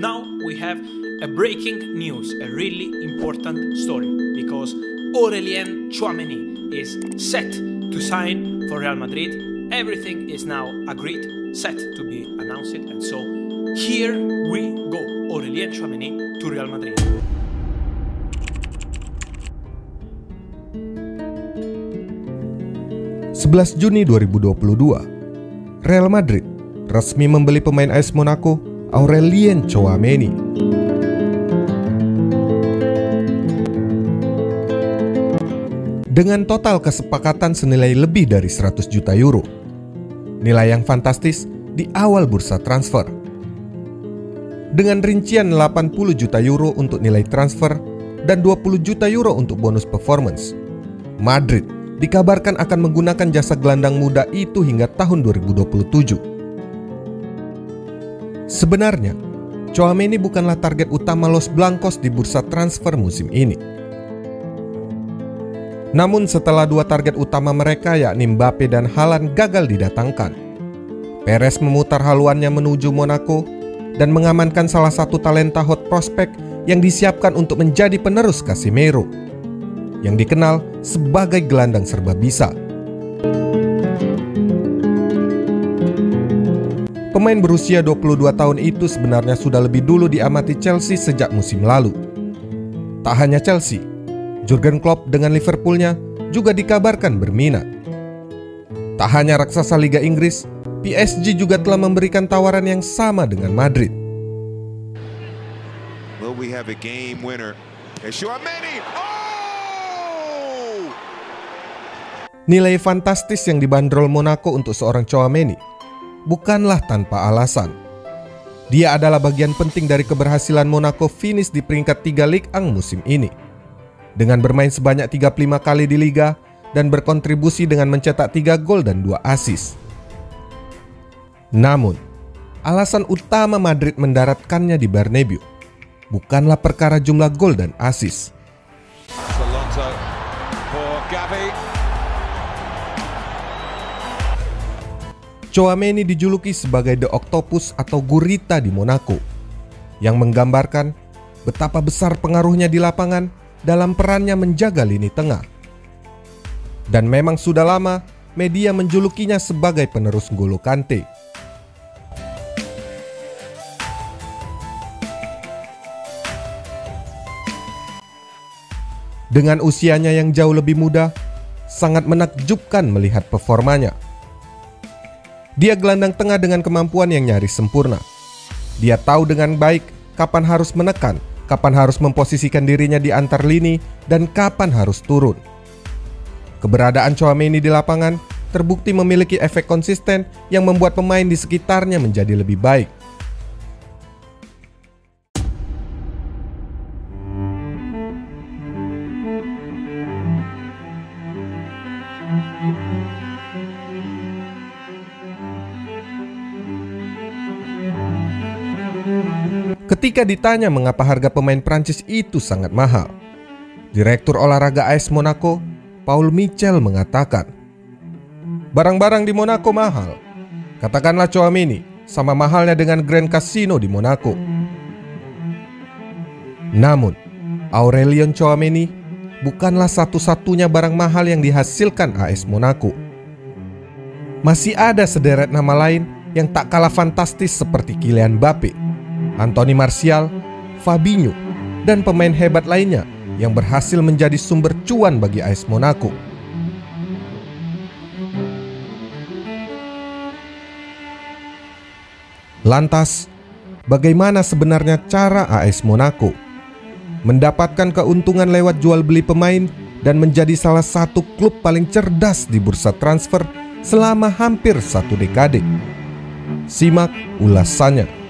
Now we have a breaking news, a really important story, because Aurélien Tchouaméni is set to sign for Real Madrid. Everything is now agreed, set to be announced, and so here we go, Aurélien Tchouaméni to Real Madrid. Juni 2022, Real Madrid resmi membeli pemain AS Monaco Aurélien Tchouaméni. Dengan total kesepakatan senilai lebih dari 100 juta euro. Nilai yang fantastis di awal bursa transfer. Dengan rincian 80 juta euro untuk nilai transfer dan 20 juta euro untuk bonus performance, Madrid dikabarkan akan menggunakan jasa gelandang muda itu hingga tahun 2027. Sebenarnya, Tchouaméni bukanlah target utama Los Blancos di bursa transfer musim ini. Namun setelah dua target utama mereka yakni Mbappe dan Haaland gagal didatangkan, Perez memutar haluannya menuju Monaco dan mengamankan salah satu talenta hot prospek yang disiapkan untuk menjadi penerus Casemiro, yang dikenal sebagai gelandang serba bisa. Pemain berusia 22 tahun itu sebenarnya sudah lebih dulu diamati Chelsea sejak musim lalu. Tak hanya Chelsea, Jurgen Klopp dengan Liverpoolnya juga dikabarkan berminat. Tak hanya raksasa Liga Inggris, PSG juga telah memberikan tawaran yang sama dengan Madrid. Will we have a game winner? Tchouaméni! Oh! Nilai fantastis yang dibanderol Monaco untuk seorang Tchouaméni bukanlah tanpa alasan. Dia adalah bagian penting dari keberhasilan Monaco finish di peringkat 3 Ligue 1 musim ini, dengan bermain sebanyak 35 kali di Liga dan berkontribusi dengan mencetak 3 gol dan 2 assist. Namun, alasan utama Madrid mendaratkannya di Bernabeu bukanlah perkara jumlah gol dan assist. Tchouaméni dijuluki sebagai The Octopus atau gurita di Monaco, yang menggambarkan betapa besar pengaruhnya di lapangan dalam perannya menjaga lini tengah. Dan memang sudah lama media menjulukinya sebagai penerus N'Golo Kante. Dengan usianya yang jauh lebih muda, sangat menakjubkan melihat performanya. Dia gelandang tengah dengan kemampuan yang nyaris sempurna. Dia tahu dengan baik kapan harus menekan, kapan harus memposisikan dirinya di antar lini, dan kapan harus turun. Keberadaan Tchouaméni di lapangan terbukti memiliki efek konsisten yang membuat pemain di sekitarnya menjadi lebih baik. Ketika ditanya mengapa harga pemain Prancis itu sangat mahal, Direktur Olahraga AS Monaco, Paul Michel mengatakan, "Barang-barang di Monaco mahal. Katakanlah Tchouaméni sama mahalnya dengan Grand Casino di Monaco." Namun, Aurélien Tchouaméni bukanlah satu-satunya barang mahal yang dihasilkan AS Monaco. Masih ada sederet nama lain yang tak kalah fantastis seperti Kylian Mbappe, Anthony Martial, Fabinho, dan pemain hebat lainnya yang berhasil menjadi sumber cuan bagi AS Monaco. Lantas, bagaimana sebenarnya cara AS Monaco mendapatkan keuntungan lewat jual beli pemain dan menjadi salah satu klub paling cerdas di bursa transfer selama hampir 1 dekade? Simak ulasannya.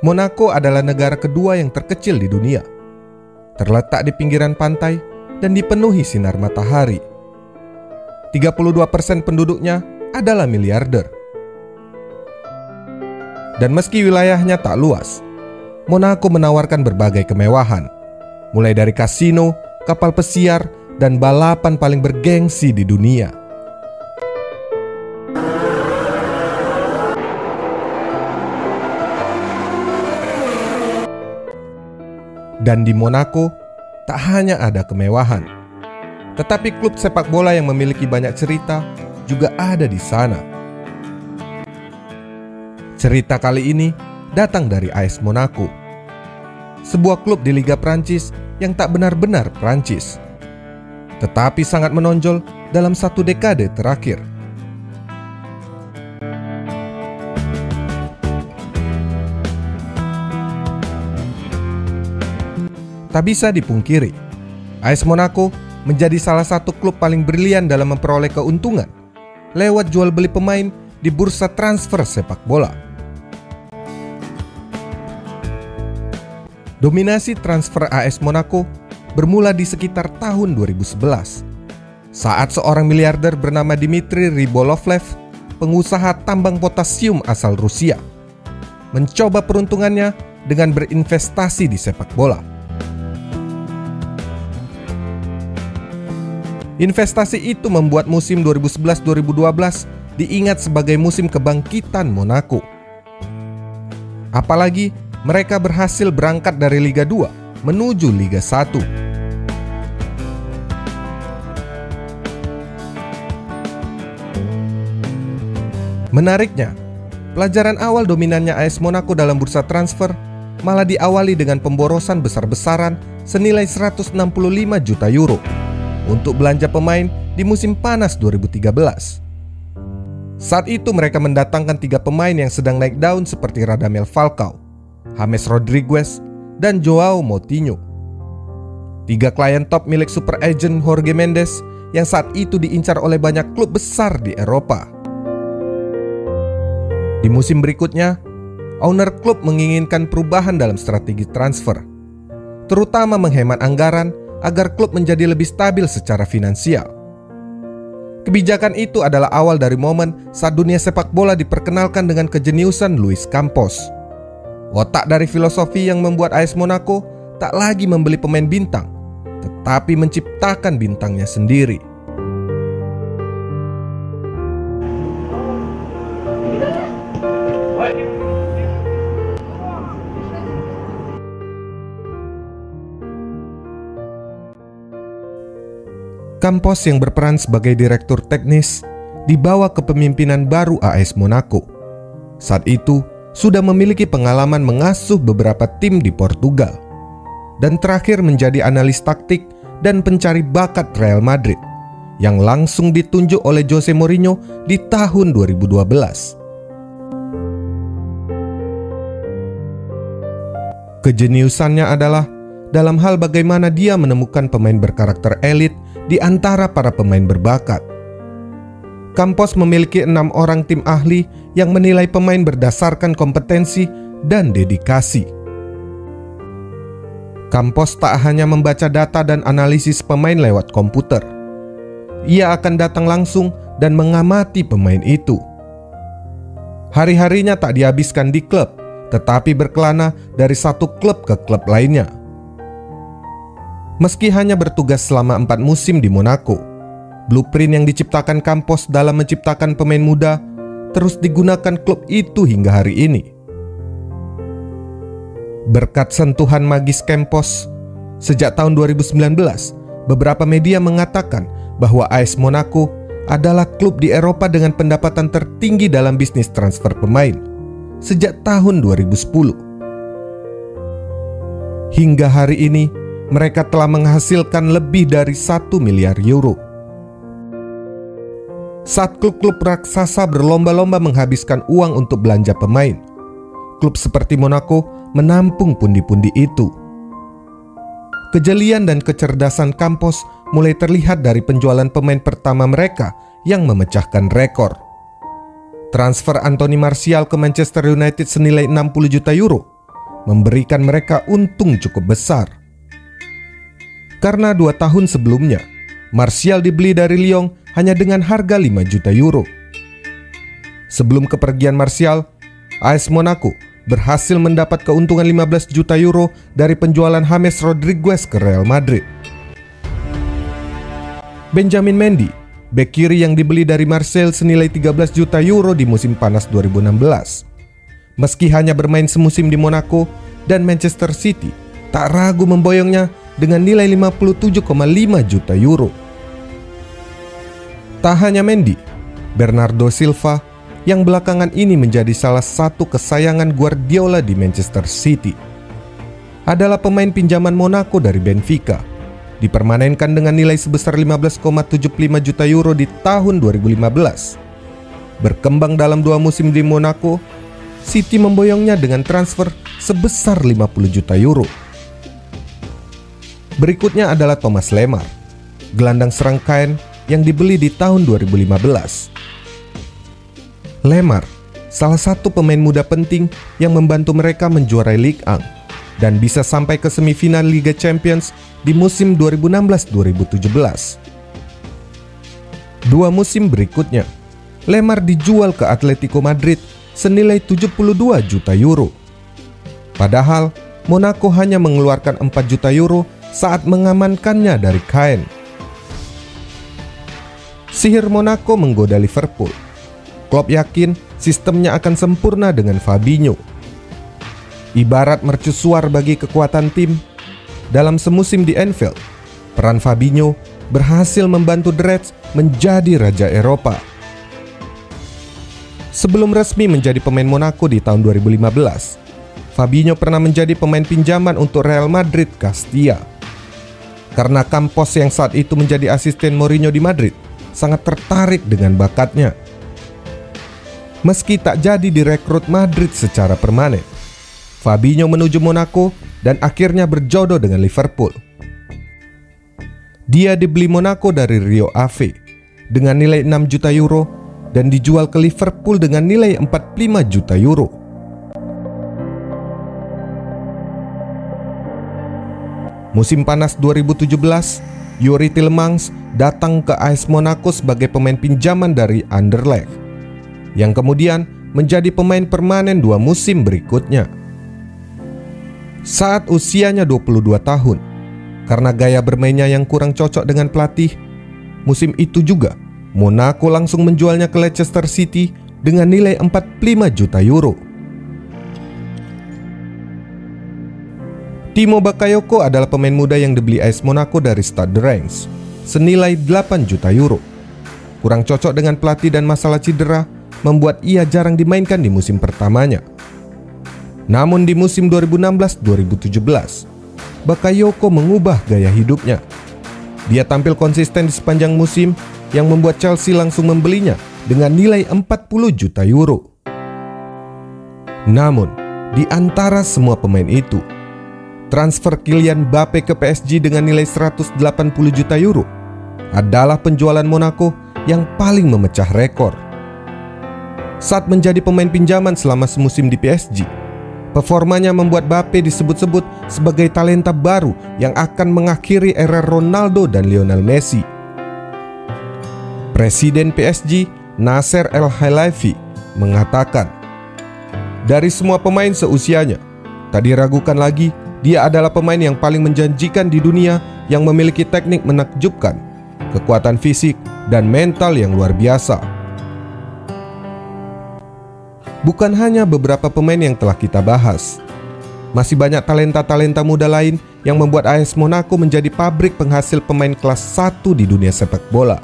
Monaco adalah negara kedua yang terkecil di dunia. Terletak di pinggiran pantai dan dipenuhi sinar matahari. 32% penduduknya adalah miliarder. Dan meski wilayahnya tak luas, Monaco menawarkan berbagai kemewahan, mulai dari kasino, kapal pesiar, dan balapan paling bergengsi di dunia. Dan di Monaco, tak hanya ada kemewahan, tetapi klub sepak bola yang memiliki banyak cerita juga ada di sana. Cerita kali ini datang dari AS Monaco, sebuah klub di Liga Prancis yang tak benar-benar Prancis, tetapi sangat menonjol dalam 1 dekade terakhir. Tak bisa dipungkiri, AS Monaco menjadi salah satu klub paling brilian dalam memperoleh keuntungan lewat jual beli pemain di bursa transfer sepak bola. Dominasi transfer AS Monaco bermula di sekitar tahun 2011, saat seorang miliarder bernama Dmitry Rybolovlev, pengusaha tambang potasium asal Rusia, mencoba peruntungannya dengan berinvestasi di sepak bola. Investasi itu membuat musim 2011-2012 diingat sebagai musim kebangkitan Monaco. Apalagi mereka berhasil berangkat dari Liga 2 menuju Liga 1. Menariknya, pelajaran awal dominannya AS Monaco dalam bursa transfer malah diawali dengan pemborosan besar-besaran senilai 165 juta euro untuk belanja pemain di musim panas 2013. Saat itu mereka mendatangkan 3 pemain yang sedang naik daun seperti Radamel Falcao, James Rodriguez, dan Joao Moutinho. 3 klien top milik super agent Jorge Mendes yang saat itu diincar oleh banyak klub besar di Eropa. Di musim berikutnya, owner klub menginginkan perubahan dalam strategi transfer, terutama menghemat anggaran agar klub menjadi lebih stabil secara finansial. Kebijakan itu adalah awal dari momen saat dunia sepak bola diperkenalkan dengan kejeniusan Luis Campos. Otak dari filosofi yang membuat AS Monaco tak lagi membeli pemain bintang, tetapi menciptakan bintangnya sendiri. Campos yang berperan sebagai direktur teknis di bawah kepemimpinan baru AS Monaco. Saat itu sudah memiliki pengalaman mengasuh beberapa tim di Portugal, dan terakhir menjadi analis taktik dan pencari bakat Real Madrid yang langsung ditunjuk oleh Jose Mourinho di tahun 2012. Kejeniusannya adalah dalam hal bagaimana dia menemukan pemain berkarakter elit di antara para pemain berbakat. Campos memiliki 6 orang tim ahli yang menilai pemain berdasarkan kompetensi dan dedikasi. Campos tak hanya membaca data dan analisis pemain lewat komputer. Ia akan datang langsung dan mengamati pemain itu. Hari-harinya tak dihabiskan di klub, tetapi berkelana dari satu klub ke klub lainnya. Meski hanya bertugas selama 4 musim di Monaco, blueprint yang diciptakan Campos dalam menciptakan pemain muda terus digunakan klub itu hingga hari ini. Berkat sentuhan magis Campos, sejak tahun 2019, beberapa media mengatakan bahwa AS Monaco adalah klub di Eropa dengan pendapatan tertinggi dalam bisnis transfer pemain sejak tahun 2010. Hingga hari ini, mereka telah menghasilkan lebih dari 1 miliar euro. Saat klub-klub raksasa berlomba-lomba menghabiskan uang untuk belanja pemain, klub seperti Monaco menampung pundi-pundi itu. Kejelian dan kecerdasan Campos mulai terlihat dari penjualan pemain pertama mereka yang memecahkan rekor. Transfer Anthony Martial ke Manchester United senilai 60 juta euro memberikan mereka untung cukup besar. Karena 2 tahun sebelumnya, Martial dibeli dari Lyon hanya dengan harga 5 juta euro. Sebelum kepergian Martial, AS Monaco berhasil mendapat keuntungan 15 juta euro dari penjualan James Rodriguez ke Real Madrid. Benjamin Mendy, bek kiri yang dibeli dari Marseille senilai 13 juta euro di musim panas 2016. Meski hanya bermain semusim di Monaco dan Manchester City, tak ragu memboyongnya dengan nilai 57,5 juta euro. Tak hanya Mendy, Bernardo Silva yang belakangan ini menjadi salah satu kesayangan Guardiola di Manchester City adalah pemain pinjaman Monaco dari Benfica, dipermanenkan dengan nilai sebesar 15,75 juta euro di tahun 2015. Berkembang dalam 2 musim di Monaco, City memboyongnya dengan transfer sebesar 50 juta euro. Berikutnya adalah Thomas Lemar, gelandang serang Caen yang dibeli di tahun 2015. Lemar, salah satu pemain muda penting yang membantu mereka menjuarai Ligue 1 dan bisa sampai ke semifinal Liga Champions di musim 2016-2017. 2 musim berikutnya, Lemar dijual ke Atletico Madrid senilai 72 juta euro. Padahal Monaco hanya mengeluarkan 4 juta euro saat mengamankannya dari Caen. Sihir Monaco menggoda Liverpool. Klopp yakin sistemnya akan sempurna dengan Fabinho. Ibarat mercusuar bagi kekuatan tim, dalam semusim di Anfield, peran Fabinho berhasil membantu The Reds menjadi raja Eropa. Sebelum resmi menjadi pemain Monaco di tahun 2015, Fabinho pernah menjadi pemain pinjaman untuk Real Madrid Castilla. Karena Campos yang saat itu menjadi asisten Mourinho di Madrid sangat tertarik dengan bakatnya. Meski tak jadi direkrut Madrid secara permanen, Fabinho menuju Monaco dan akhirnya berjodoh dengan Liverpool. Dia dibeli Monaco dari Rio Ave dengan nilai 6 juta euro dan dijual ke Liverpool dengan nilai 45 juta euro. Musim panas 2017, Yuri Tielemans datang ke AS Monaco sebagai pemain pinjaman dari Anderlecht, yang kemudian menjadi pemain permanen 2 musim berikutnya. Saat usianya 22 tahun, karena gaya bermainnya yang kurang cocok dengan pelatih, musim itu juga Monaco langsung menjualnya ke Leicester City dengan nilai 45 juta euro. Timo Bakayoko adalah pemain muda yang dibeli AS Monaco dari Stade Reims senilai 8 juta euro. Kurang cocok dengan pelatih dan masalah cedera membuat ia jarang dimainkan di musim pertamanya. Namun di musim 2016-2017, Bakayoko mengubah gaya hidupnya. Dia tampil konsisten di sepanjang musim yang membuat Chelsea langsung membelinya dengan nilai 40 juta euro. Namun, di antara semua pemain itu, transfer Kylian Mbappe ke PSG dengan nilai 180 juta euro adalah penjualan Monaco yang paling memecah rekor. Saat menjadi pemain pinjaman selama semusim di PSG, performanya membuat Mbappe disebut-sebut sebagai talenta baru yang akan mengakhiri era Ronaldo dan Lionel Messi. Presiden PSG, Nasser El-Khelaifi, mengatakan, dari semua pemain seusianya, tak diragukan lagi dia adalah pemain yang paling menjanjikan di dunia yang memiliki teknik menakjubkan, kekuatan fisik, dan mental yang luar biasa. Bukan hanya beberapa pemain yang telah kita bahas, masih banyak talenta-talenta muda lain yang membuat AS Monaco menjadi pabrik penghasil pemain kelas 1 di dunia sepak bola.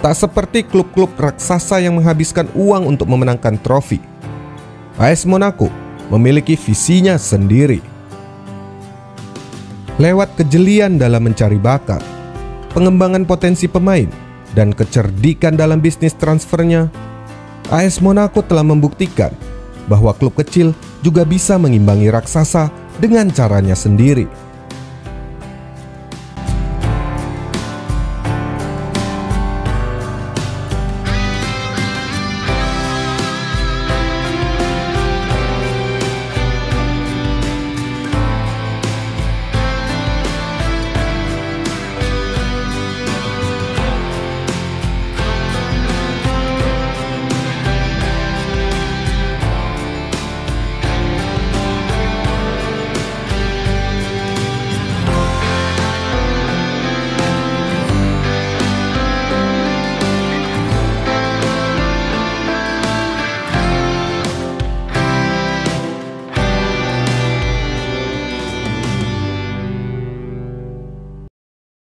Tak seperti klub-klub raksasa yang menghabiskan uang untuk memenangkan trofi, AS Monaco memiliki visinya sendiri. Lewat kejelian dalam mencari bakat, pengembangan potensi pemain, dan kecerdikan dalam bisnis transfernya, AS Monaco telah membuktikan bahwa klub kecil juga bisa mengimbangi raksasa dengan caranya sendiri.